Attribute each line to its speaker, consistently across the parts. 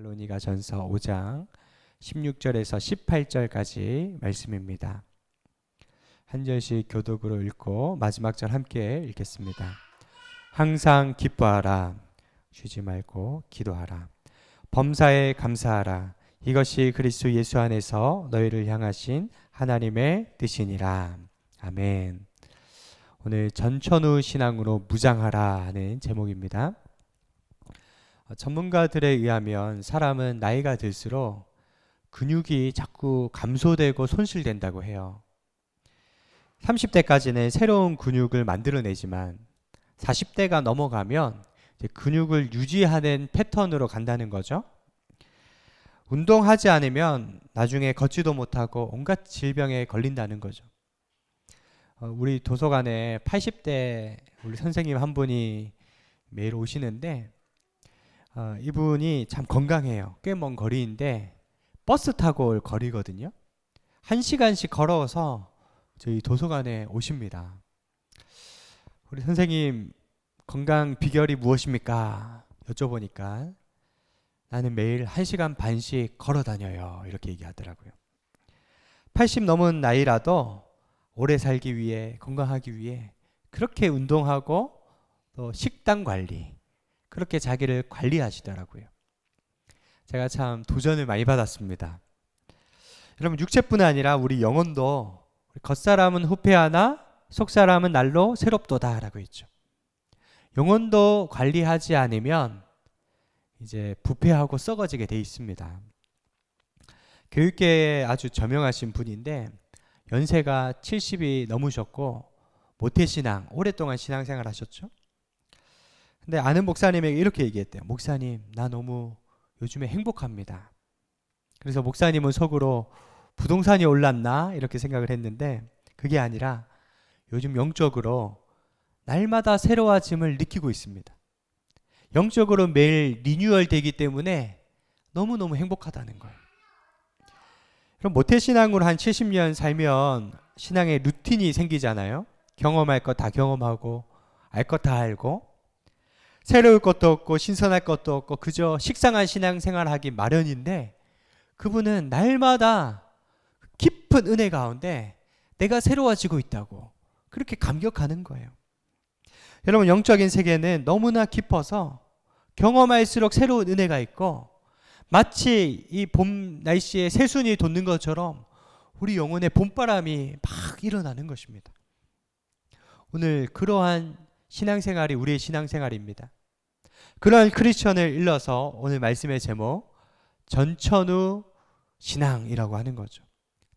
Speaker 1: 데살로니가전서 5장 16절에서 18절까지 말씀입니다. 한 절씩 교독으로 읽고 마지막 절 함께 읽겠습니다. 항상 기뻐하라. 쉬지 말고 기도하라. 범사에 감사하라. 이것이 그리스도 예수 안에서 너희를 향하신 하나님의 뜻이니라. 아멘. 오늘 전천후 신앙으로 무장하라 하는 제목입니다. 전문가들에 의하면 사람은 나이가 들수록 근육이 자꾸 감소되고 손실된다고 해요. 30대까지는 새로운 근육을 만들어내지만 40대가 넘어가면 이제 근육을 유지하는 패턴으로 간다는 거죠. 운동하지 않으면 나중에 걷지도 못하고 온갖 질병에 걸린다는 거죠. 우리 도서관에 80대 우리 선생님 한 분이 매일 오시는데 이분이 참 건강해요. 꽤 먼 거리인데 버스 타고 올 거리거든요. 1시간씩 걸어서 저희 도서관에 오십니다. 우리 선생님 건강 비결이 무엇입니까? 여쭤보니까 나는 매일 1시간 반씩 걸어 다녀요. 이렇게 얘기하더라고요. 80 넘은 나이라도 오래 살기 위해, 건강하기 위해 그렇게 운동하고 또 식단 관리, 그렇게 자기를 관리하시더라고요. 제가 참 도전을 많이 받았습니다. 여러분, 육체뿐 아니라 우리 영혼도 겉사람은 후패하나 속사람은 날로 새롭도다 라고 했죠. 영혼도 관리하지 않으면 이제 부패하고 썩어지게 돼 있습니다. 교육계에 아주 저명하신 분인데 연세가 70이 넘으셨고 모태신앙, 오랫동안 신앙생활 하셨죠. 근데 아는 목사님에게 이렇게 얘기했대요. 목사님, 나 너무 요즘에 행복합니다. 그래서 목사님은 속으로 부동산이 올랐나 이렇게 생각을 했는데 그게 아니라 요즘 영적으로 날마다 새로워짐을 느끼고 있습니다. 영적으로 매일 리뉴얼 되기 때문에 너무너무 행복하다는 거예요. 그럼 모태신앙으로 한 70년 살면 신앙의 루틴이 생기잖아요. 경험할 것 다 경험하고 알 것 다 알고 새로울 것도 없고 신선할 것도 없고 그저 식상한 신앙생활 하기 마련인데 그분은 날마다 깊은 은혜 가운데 내가 새로워지고 있다고 그렇게 감격하는 거예요. 여러분, 영적인 세계는 너무나 깊어서 경험할수록 새로운 은혜가 있고 마치 이 봄 날씨에 새순이 돋는 것처럼 우리 영혼에 봄바람이 막 일어나는 것입니다. 오늘 그러한 신앙생활이 우리의 신앙생활입니다. 그러한 크리스천을 일러서 오늘 말씀의 제목 전천후 신앙이라고 하는 거죠.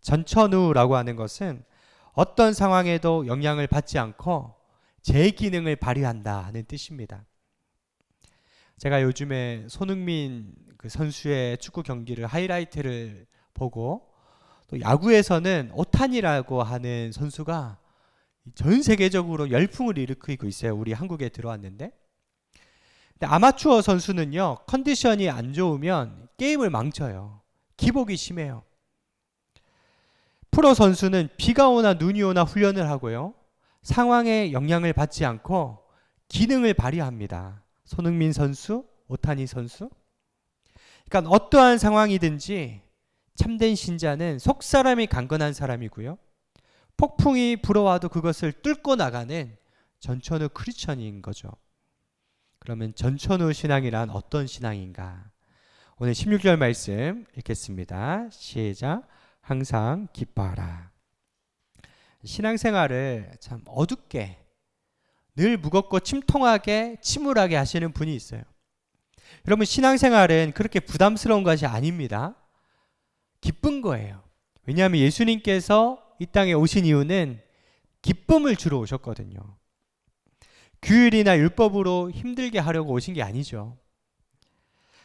Speaker 1: 전천후라고 하는 것은 어떤 상황에도 영향을 받지 않고 제 기능을 발휘한다 하는 뜻입니다. 제가 요즘에 손흥민 그 선수의 축구 경기를 하이라이트를 보고 또 야구에서는 오타니라고 하는 선수가 전 세계적으로 열풍을 일으키고 있어요. 우리 한국에 들어왔는데. 근데 아마추어 선수는요, 컨디션이 안 좋으면 게임을 망쳐요. 기복이 심해요. 프로 선수는 비가 오나 눈이 오나 훈련을 하고요. 상황에 영향을 받지 않고 기능을 발휘합니다. 손흥민 선수, 오타니 선수. 그러니까 어떠한 상황이든지 참된 신자는 속사람이 강건한 사람이고요. 폭풍이 불어와도 그것을 뚫고 나가는 전천후 크리스천인 거죠. 그러면 전천후 신앙이란 어떤 신앙인가? 오늘 16절 말씀 읽겠습니다. 시작. 항상 기뻐하라. 신앙생활을 참 어둡게 늘 무겁고 침통하게 침울하게 하시는 분이 있어요. 여러분, 신앙생활은 그렇게 부담스러운 것이 아닙니다. 기쁜 거예요. 왜냐하면 예수님께서 이 땅에 오신 이유는 기쁨을 주러 오셨거든요. 규율이나 율법으로 힘들게 하려고 오신 게 아니죠.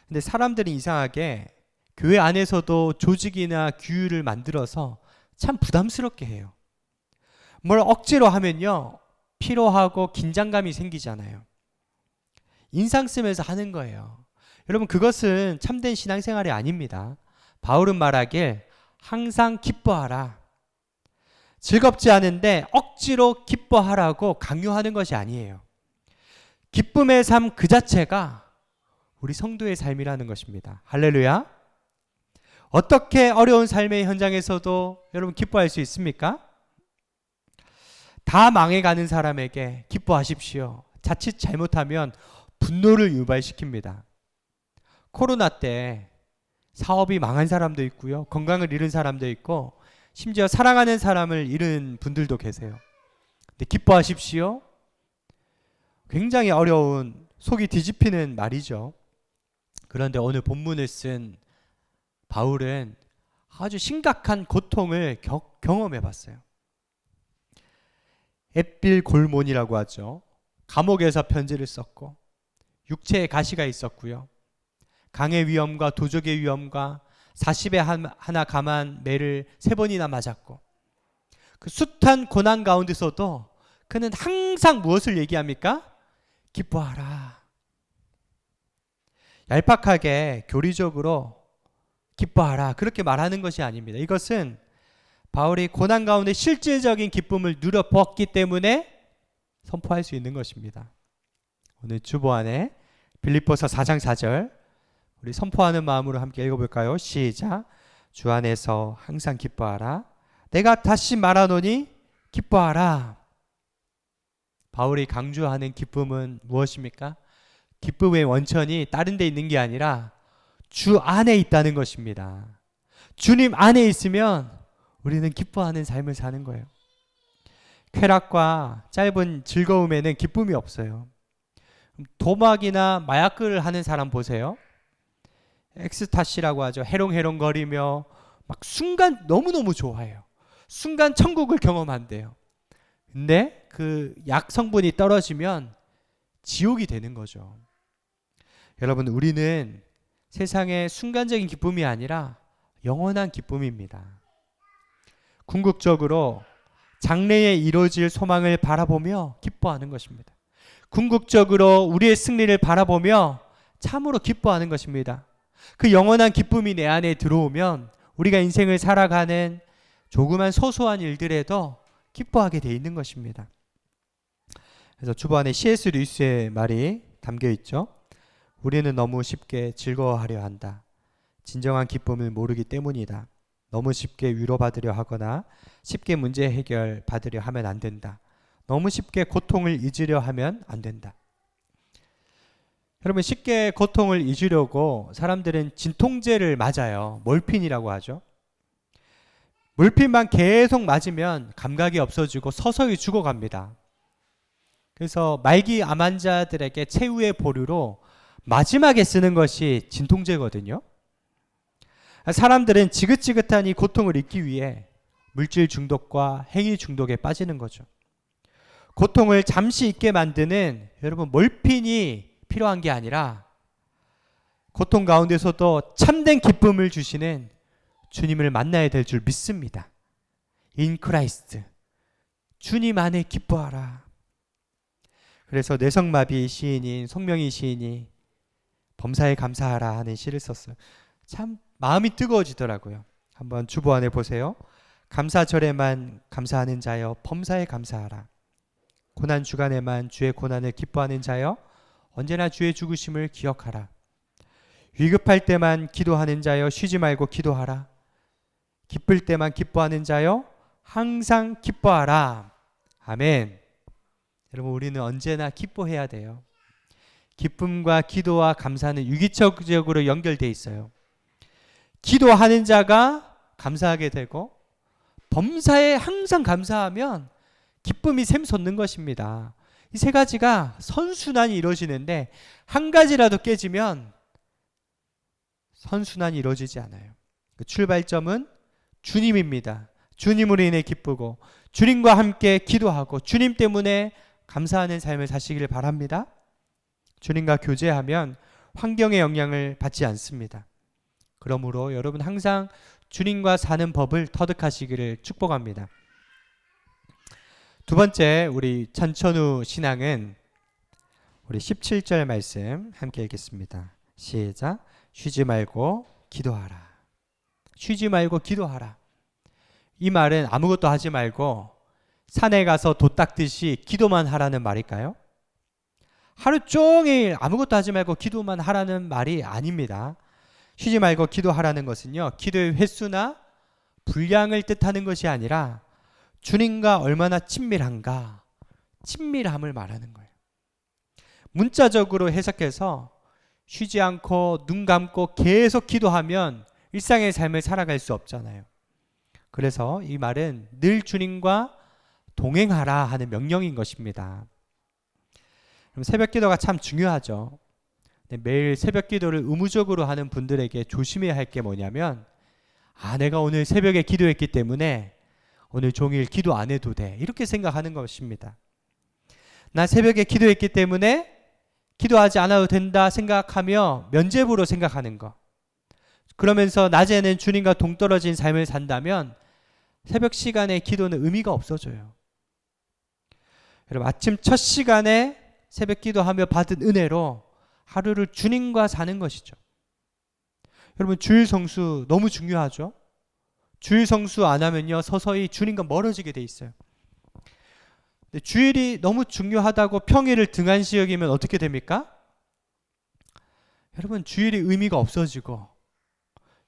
Speaker 1: 근데 사람들이 이상하게 교회 안에서도 조직이나 규율을 만들어서 참 부담스럽게 해요. 뭘 억지로 하면요, 피로하고 긴장감이 생기잖아요. 인상 쓰면서 하는 거예요. 여러분, 그것은 참된 신앙생활이 아닙니다. 바울은 말하길 항상 기뻐하라. 즐겁지 않은데 억지로 기뻐하라고 강요하는 것이 아니에요. 기쁨의 삶 그 자체가 우리 성도의 삶이라는 것입니다. 할렐루야. 어떻게 어려운 삶의 현장에서도 여러분 기뻐할 수 있습니까? 다 망해가는 사람에게 기뻐하십시오. 자칫 잘못하면 분노를 유발시킵니다. 코로나 때 사업이 망한 사람도 있고요. 건강을 잃은 사람도 있고 심지어 사랑하는 사람을 잃은 분들도 계세요. 근데 기뻐하십시오. 굉장히 어려운 속이 뒤집히는 말이죠. 그런데 오늘 본문을 쓴 바울은 아주 심각한 고통을 경험해 봤어요. 앳빌골몬이라고 하죠. 감옥에서 편지를 썼고 육체에 가시가 있었고요. 강의 위험과 도적의 위험과 40에 하나 감한 매를 3번이나 맞았고 그 숱한 고난 가운데서도 그는 항상 무엇을 얘기합니까? 기뻐하라. 얄팍하게 교리적으로 기뻐하라 그렇게 말하는 것이 아닙니다. 이것은 바울이 고난 가운데 실질적인 기쁨을 누려보았기 때문에 선포할 수 있는 것입니다. 오늘 주보 안에 빌립보서 4장 4절 우리 선포하는 마음으로 함께 읽어볼까요? 시작. 주 안에서 항상 기뻐하라. 내가 다시 말하노니 기뻐하라. 바울이 강조하는 기쁨은 무엇입니까? 기쁨의 원천이 다른 데 있는 게 아니라 주 안에 있다는 것입니다. 주님 안에 있으면 우리는 기뻐하는 삶을 사는 거예요. 쾌락과 짧은 즐거움에는 기쁨이 없어요. 도박이나 마약을 하는 사람 보세요. 엑스타시라고 하죠. 해롱해롱거리며 막 순간 너무너무 좋아해요. 순간 천국을 경험한대요. 근데 그 약 성분이 떨어지면 지옥이 되는 거죠. 여러분, 우리는 세상의 순간적인 기쁨이 아니라 영원한 기쁨입니다. 궁극적으로 장래에 이루어질 소망을 바라보며 기뻐하는 것입니다. 궁극적으로 우리의 승리를 바라보며 참으로 기뻐하는 것입니다. 그 영원한 기쁨이 내 안에 들어오면 우리가 인생을 살아가는 조그만 소소한 일들에도 기뻐하게 돼 있는 것입니다. 그래서 주보안에 C.S. 루이스의 말이 담겨 있죠. 우리는 너무 쉽게 즐거워하려 한다. 진정한 기쁨을 모르기 때문이다. 너무 쉽게 위로받으려 하거나 쉽게 문제 해결 받으려 하면 안 된다. 너무 쉽게 고통을 잊으려 하면 안 된다. 여러분, 쉽게 고통을 잊으려고 사람들은 진통제를 맞아요. 몰핀이라고 하죠. 몰핀만 계속 맞으면 감각이 없어지고 서서히 죽어갑니다. 그래서 말기 암 환자들에게 최후의 보류로 마지막에 쓰는 것이 진통제거든요. 사람들은 지긋지긋한 이 고통을 잊기 위해 물질 중독과 행위 중독에 빠지는 거죠. 고통을 잠시 잊게 만드는 여러분 몰핀이 필요한 게 아니라 고통 가운데서도 참된 기쁨을 주시는 주님을 만나야 될 줄 믿습니다. In Christ. 주님 안에 기뻐하라. 그래서 뇌성마비 시인인 송명희 시인이 범사에 감사하라 하는 시를 썼어요. 참 마음이 뜨거워지더라고요. 한번 주보 안에 보세요. 감사절에만 감사하는 자여 범사에 감사하라. 고난 주간에만 주의 고난을 기뻐하는 자여 언제나 주의 죽으심을 기억하라. 위급할 때만 기도하는 자여 쉬지 말고 기도하라. 기쁠 때만 기뻐하는 자여 항상 기뻐하라. 아멘. 여러분, 우리는 언제나 기뻐해야 돼요. 기쁨과 기도와 감사는 유기적으로 연결되어 있어요. 기도하는 자가 감사하게 되고 범사에 항상 감사하면 기쁨이 샘솟는 것입니다. 이 세 가지가 선순환이 이루어지는데 한 가지라도 깨지면 선순환이 이루어지지 않아요. 그 출발점은 주님입니다. 주님으로 인해 기쁘고 주님과 함께 기도하고 주님 때문에 감사하는 삶을 사시기를 바랍니다. 주님과 교제하면 환경의 영향을 받지 않습니다. 그러므로 여러분 항상 주님과 사는 법을 터득하시기를 축복합니다. 두 번째, 우리 천천후 신앙은 우리 17절 말씀 함께 읽겠습니다. 시작. 쉬지 말고 기도하라. 쉬지 말고 기도하라. 이 말은 아무것도 하지 말고 산에 가서 돛 닦듯이 기도만 하라는 말일까요? 하루 종일 아무것도 하지 말고 기도만 하라는 말이 아닙니다. 쉬지 말고 기도하라는 것은요, 기도의 횟수나 분량을 뜻하는 것이 아니라 주님과 얼마나 친밀한가, 친밀함을 말하는 거예요. 문자적으로 해석해서 쉬지 않고 눈 감고 계속 기도하면 일상의 삶을 살아갈 수 없잖아요. 그래서 이 말은 늘 주님과 동행하라 하는 명령인 것입니다. 그럼 새벽 기도가 참 중요하죠. 매일 새벽 기도를 의무적으로 하는 분들에게 조심해야 할 게 뭐냐면, 내가 오늘 새벽에 기도했기 때문에 오늘 종일 기도 안 해도 돼, 이렇게 생각하는 것입니다. 나 새벽에 기도했기 때문에 기도하지 않아도 된다 생각하며 면죄부로 생각하는 것. 그러면서 낮에는 주님과 동떨어진 삶을 산다면 새벽 시간에 기도는 의미가 없어져요. 여러분, 아침 첫 시간에 새벽 기도하며 받은 은혜로 하루를 주님과 사는 것이죠. 여러분, 주일 성수 너무 중요하죠. 주일 성수 안 하면요, 서서히 주님과 멀어지게 돼 있어요. 근데 주일이 너무 중요하다고 평일을 등한시 여기면 어떻게 됩니까? 여러분, 주일이 의미가 없어지고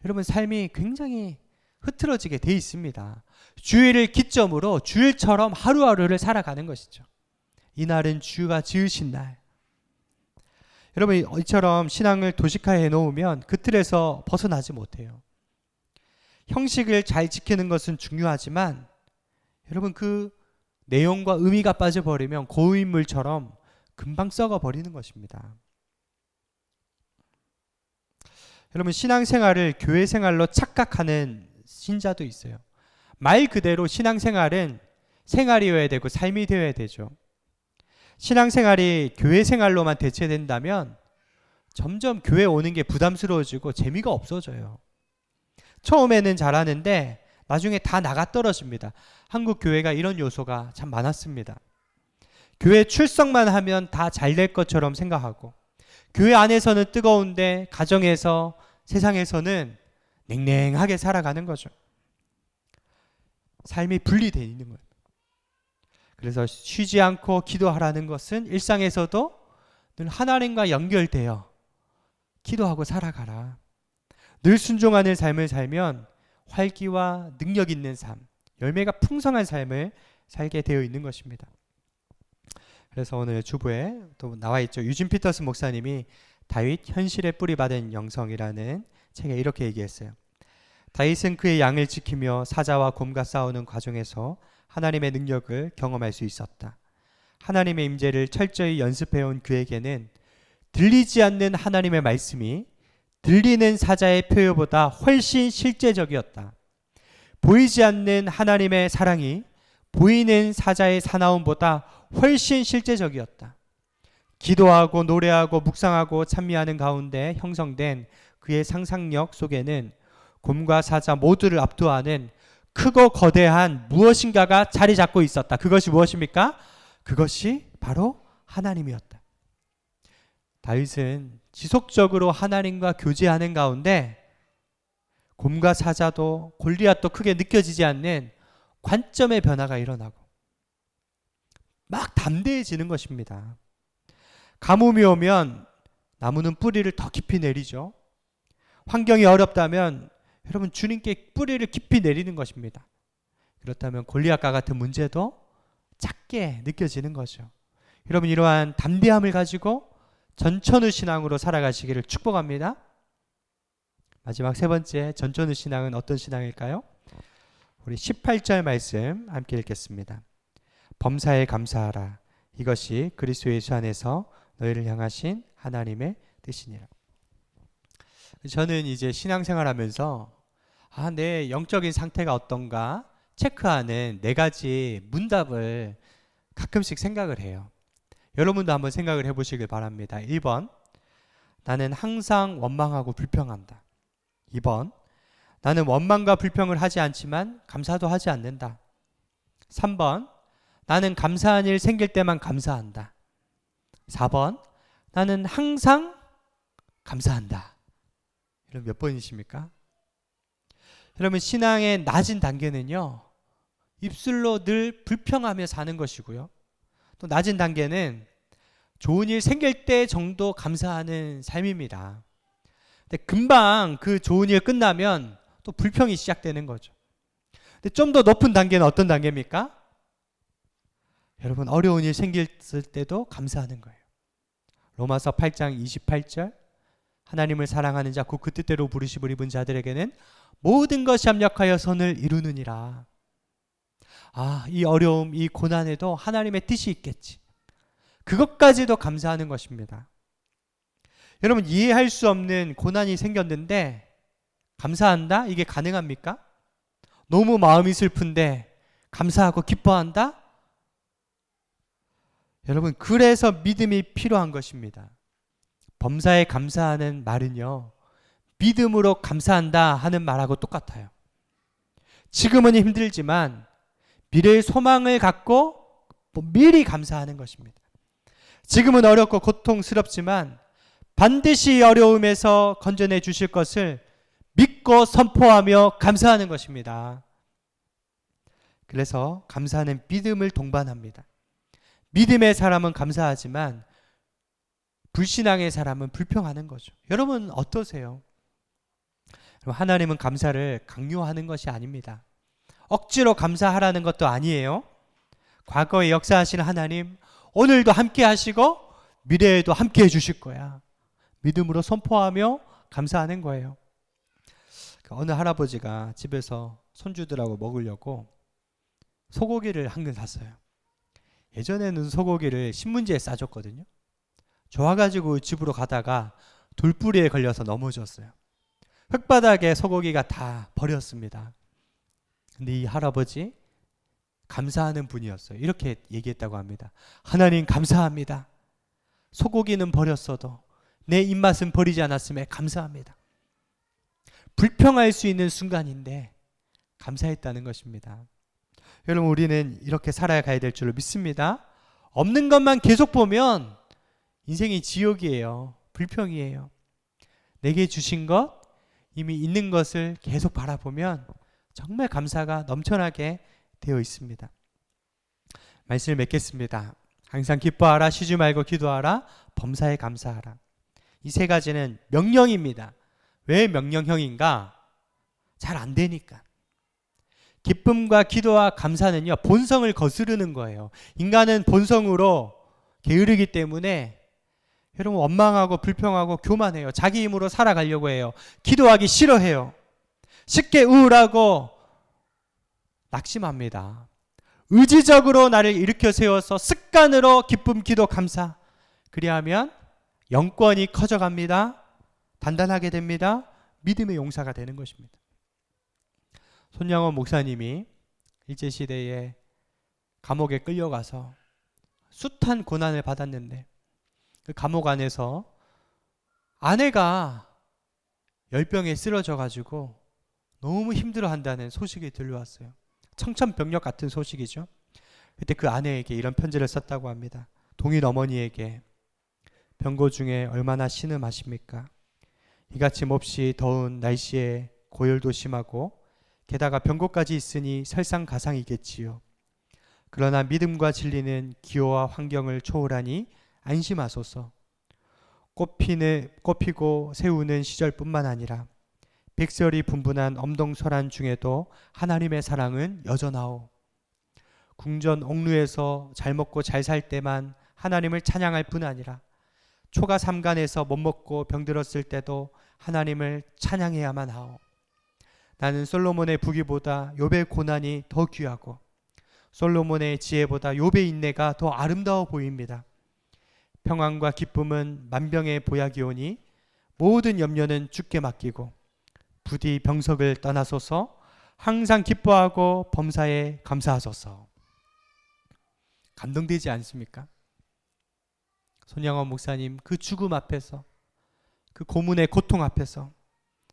Speaker 1: 여러분 삶이 굉장히 흐트러지게 돼 있습니다. 주일을 기점으로 주일처럼 하루하루를 살아가는 것이죠. 이날은 주가 지으신 날. 여러분, 이처럼 신앙을 도식화해 놓으면 그 틀에서 벗어나지 못해요. 형식을 잘 지키는 것은 중요하지만 여러분, 그 내용과 의미가 빠져버리면 고인물처럼 금방 썩어버리는 것입니다. 여러분, 신앙생활을 교회생활로 착각하는 신자도 있어요. 말 그대로 신앙생활은 생활이어야 되고 삶이 되어야 되죠. 신앙생활이 교회생활로만 대체된다면 점점 교회 오는 게 부담스러워지고 재미가 없어져요. 처음에는 잘하는데 나중에 다 나가 떨어집니다. 한국 교회가 이런 요소가 참 많았습니다. 교회 출석만 하면 다 잘 될 것처럼 생각하고, 교회 안에서는 뜨거운데 가정에서, 세상에서는 냉랭하게 살아가는 거죠. 삶이 분리되어 있는 거예요. 그래서 쉬지 않고 기도하라는 것은 일상에서도 늘 하나님과 연결되어 기도하고 살아가라. 늘 순종하는 삶을 살면 활기와 능력 있는 삶, 열매가 풍성한 삶을 살게 되어 있는 것입니다. 그래서 오늘 주보에 또 나와 있죠. 유진 피터스 목사님이 다윗 현실에 뿌리받은 영성이라는 책에 이렇게 얘기했어요. 다윗은 그의 양을 지키며 사자와 곰과 싸우는 과정에서 하나님의 능력을 경험할 수 있었다. 하나님의 임재를 철저히 연습해온 그에게는 들리지 않는 하나님의 말씀이 들리는 사자의 표현보다 훨씬 실제적이었다. 보이지 않는 하나님의 사랑이 보이는 사자의 사나움보다 훨씬 실제적이었다. 기도하고 노래하고 묵상하고 찬미하는 가운데 형성된 그의 상상력 속에는 곰과 사자 모두를 압도하는 크고 거대한 무엇인가가 자리 잡고 있었다. 그것이 무엇입니까? 그것이 바로 하나님이었다. 다윗은 지속적으로 하나님과 교제하는 가운데 곰과 사자도 골리앗도 크게 느껴지지 않는 관점의 변화가 일어나고 막 담대해지는 것입니다. 가뭄이 오면 나무는 뿌리를 더 깊이 내리죠. 환경이 어렵다면 여러분, 주님께 뿌리를 깊이 내리는 것입니다. 그렇다면 골리앗과 같은 문제도 작게 느껴지는 거죠. 여러분, 이러한 담대함을 가지고 전천후 신앙으로 살아가시기를 축복합니다. 마지막 세 번째, 전천후 신앙은 어떤 신앙일까요? 우리 18절 말씀 함께 읽겠습니다. 범사에 감사하라. 이것이 그리스도 예수 안에서 너희를 향하신 하나님의 뜻이니라. 저는 이제 신앙생활하면서 내 영적인 상태가 어떤가 체크하는 4가지 문답을 가끔씩 생각을 해요. 여러분도 한번 생각을 해보시길 바랍니다. 1번, 나는 항상 원망하고 불평한다. 2번, 나는 원망과 불평을 하지 않지만 감사도 하지 않는다. 3번, 나는 감사한 일 생길 때만 감사한다. 4번, 나는 항상 감사한다. 여러분, 몇 번이십니까? 여러분, 신앙의 낮은 단계는요, 입술로 늘 불평하며 사는 것이고요. 또 낮은 단계는 좋은 일 생길 때 정도 감사하는 삶입니다. 근데 금방 그 좋은 일 끝나면 또 불평이 시작되는 거죠. 근데 좀 더 높은 단계는 어떤 단계입니까? 여러분, 어려운 일 생겼을 때도 감사하는 거예요. 로마서 8장 28절, 하나님을 사랑하는 자 곧 그 뜻대로 부르심을 입은 자들에게는 모든 것이 합력하여 선을 이루느니라. 이 어려움, 이 고난에도 하나님의 뜻이 있겠지. 그것까지도 감사하는 것입니다. 여러분, 이해할 수 없는 고난이 생겼는데 감사한다? 이게 가능합니까? 너무 마음이 슬픈데 감사하고 기뻐한다? 여러분, 그래서 믿음이 필요한 것입니다. 범사에 감사하는 말은요, 믿음으로 감사한다 하는 말하고 똑같아요. 지금은 힘들지만 미래의 소망을 갖고 미리 감사하는 것입니다. 지금은 어렵고 고통스럽지만 반드시 어려움에서 건져내 주실 것을 믿고 선포하며 감사하는 것입니다. 그래서 감사는 믿음을 동반합니다. 믿음의 사람은 감사하지만 불신앙의 사람은 불평하는 거죠. 여러분 어떠세요? 하나님은 감사를 강요하는 것이 아닙니다. 억지로 감사하라는 것도 아니에요. 과거에 역사하신 하나님, 오늘도 함께 하시고 미래에도 함께 해주실 거야. 믿음으로 선포하며 감사하는 거예요. 어느 할아버지가 집에서 손주들하고 먹으려고 소고기를 한 근 샀어요. 예전에는 소고기를 신문지에 싸줬거든요. 좋아가지고 집으로 가다가 돌뿌리에 걸려서 넘어졌어요. 흙바닥에 소고기가 다 버렸습니다. 근데 이 할아버지 감사하는 분이었어요. 이렇게 얘기했다고 합니다. 하나님 감사합니다. 소고기는 버렸어도 내 입맛은 버리지 않았음에 감사합니다. 불평할 수 있는 순간인데 감사했다는 것입니다. 여러분, 우리는 이렇게 살아가야 될 줄로 믿습니다. 없는 것만 계속 보면 인생이 지옥이에요. 불평이에요. 내게 주신 것, 이미 있는 것을 계속 바라보면 정말 감사가 넘쳐나게 되어 있습니다. 말씀을 맺겠습니다. 항상 기뻐하라, 쉬지 말고 기도하라, 범사에 감사하라. 이 세 가지는 명령입니다. 왜 명령형인가? 잘 안 되니까. 기쁨과 기도와 감사는요, 본성을 거스르는 거예요. 인간은 본성으로 게으르기 때문에 여러분 원망하고 불평하고 교만해요. 자기 힘으로 살아가려고 해요. 기도하기 싫어해요. 쉽게 우울하고 낙심합니다. 의지적으로 나를 일으켜 세워서 습관으로 기쁨, 기도, 감사. 그리하면 영권이 커져갑니다. 단단하게 됩니다. 믿음의 용사가 되는 것입니다. 손양원 목사님이 일제시대에 감옥에 끌려가서 숱한 고난을 받았는데 그 감옥 안에서 아내가 열병에 쓰러져 가지고 너무 힘들어한다는 소식이 들려왔어요. 청천벽력 같은 소식이죠. 그때 그 아내에게 이런 편지를 썼다고 합니다. 동인 어머니에게, 병고 중에 얼마나 신음하십니까? 이같이 몹시 더운 날씨에 고열도 심하고 게다가 병고까지 있으니 설상가상이겠지요. 그러나 믿음과 진리는 기호와 환경을 초월하니 안심하소서. 꽃피고 새우는 시절뿐만 아니라 백설이 분분한 엄동설한 중에도 하나님의 사랑은 여전하오. 궁전 옥루에서 잘 먹고 잘 살 때만 하나님을 찬양할 뿐 아니라 초가 삼간에서 못 먹고 병들었을 때도 하나님을 찬양해야만 하오. 나는 솔로몬의 부귀보다 욥의 고난이 더 귀하고 솔로몬의 지혜보다 욥의 인내가 더 아름다워 보입니다. 평안과 기쁨은 만병의 보약이오니 모든 염려는 주께 맡기고 부디 병석을 떠나소서. 항상 기뻐하고 범사에 감사하소서. 감동되지 않습니까? 손양원 목사님 그 죽음 앞에서, 그 고문의 고통 앞에서,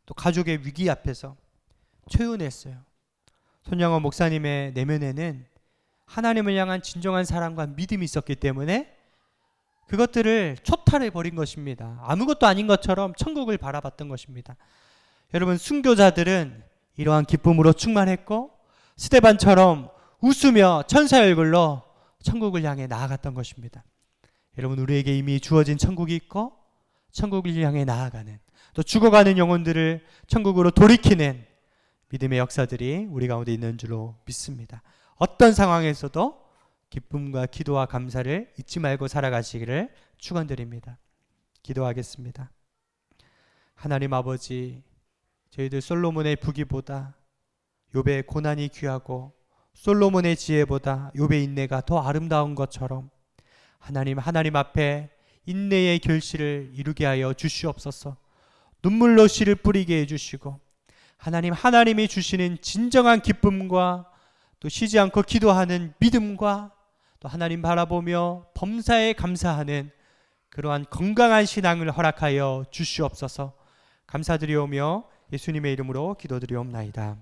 Speaker 1: 또 가족의 위기 앞에서 최은했어요. 손양원 목사님의 내면에는 하나님을 향한 진정한 사랑과 믿음이 있었기 때문에 그것들을 초탈해 버린 것입니다. 아무것도 아닌 것처럼 천국을 바라봤던 것입니다. 여러분, 순교자들은 이러한 기쁨으로 충만했고 스데반처럼 웃으며 천사 얼굴로 천국을 향해 나아갔던 것입니다. 여러분, 우리에게 이미 주어진 천국이 있고 천국을 향해 나아가는, 또 죽어가는 영혼들을 천국으로 돌이키는 믿음의 역사들이 우리 가운데 있는 줄로 믿습니다. 어떤 상황에서도 기쁨과 기도와 감사를 잊지 말고 살아가시기를 축원드립니다. 기도하겠습니다. 하나님 아버지, 저희들 솔로몬의 부귀보다 욥의 고난이 귀하고 솔로몬의 지혜보다 욥의 인내가 더 아름다운 것처럼 하나님 앞에 인내의 결실을 이루게 하여 주시옵소서. 눈물로 씨를 뿌리게 해주시고 하나님이 주시는 진정한 기쁨과 또 쉬지 않고 기도하는 믿음과 또 하나님 바라보며 범사에 감사하는 그러한 건강한 신앙을 허락하여 주시옵소서. 감사드리오며 예수님의 이름으로 기도드리옵나이다.